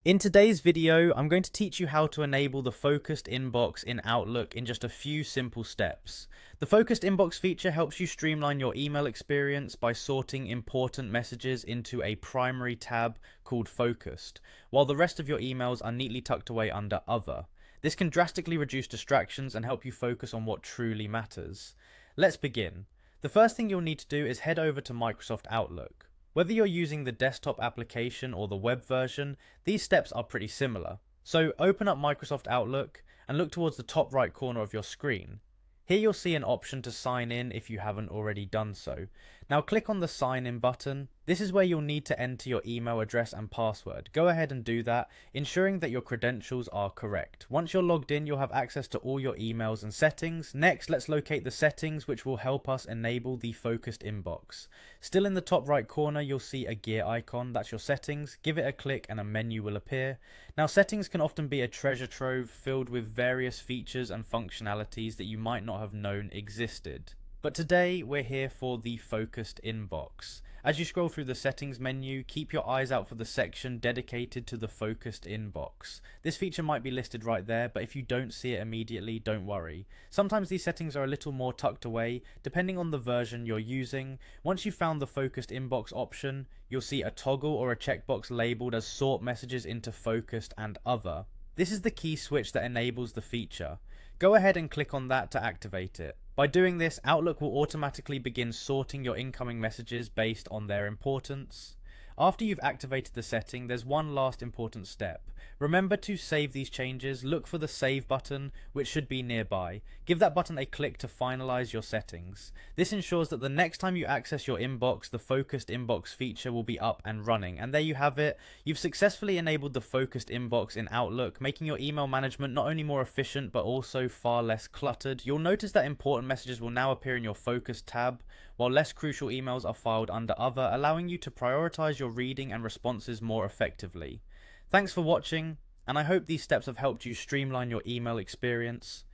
In today's video, I'm going to teach you how to enable the focused inbox in Outlook in just a few simple steps. The focused inbox feature helps you streamline your email experience by sorting important messages into a primary tab called Focused, while the rest of your emails are neatly tucked away under Other. This can drastically reduce distractions and help you focus on what truly matters. Let's begin. The first thing you'll need to do is head over to Microsoft Outlook. Whether you're using the desktop application or the web version, these steps are pretty similar. So open up Microsoft Outlook and look towards the top right corner of your screen. Here you'll see an option to sign in if you haven't already done so. Now click on the sign in button. This is where you'll need to enter your email address and password. Go ahead and do that, ensuring that your credentials are correct. Once you're logged in, you'll have access to all your emails and settings. Next, let's locate the settings, which will help us enable the focused inbox. Still in the top right corner, you'll see a gear icon. That's your settings. Give it a click and a menu will appear. Now, settings can often be a treasure trove filled with various features and functionalities that you might not have known existed. But today we're here for the focused inbox. As you scroll through the settings menu, keep your eyes out for the section dedicated to the focused inbox. This feature might be listed right there, but if you don't see it immediately, don't worry. Sometimes these settings are a little more tucked away, depending on the version you're using. Once you've found the focused inbox option, you'll see a toggle or a checkbox labeled as sort messages into focused and other. This is the key switch that enables the feature. Go ahead and click on that to activate it. By doing this, Outlook will automatically begin sorting your incoming messages based on their importance. After you've activated the setting, there's one last important step. Remember to save these changes. Look for the save button, which should be nearby. Give that button a click to finalize your settings. This ensures that the next time you access your inbox, the focused inbox feature will be up and running. And there you have it. You've successfully enabled the focused inbox in Outlook, making your email management not only more efficient but also far less cluttered. You'll notice that important messages will now appear in your focused tab, while less crucial emails are filed under other, allowing you to prioritize your reading and responses more effectively. Thanks for watching, and I hope these steps have helped you streamline your email experience.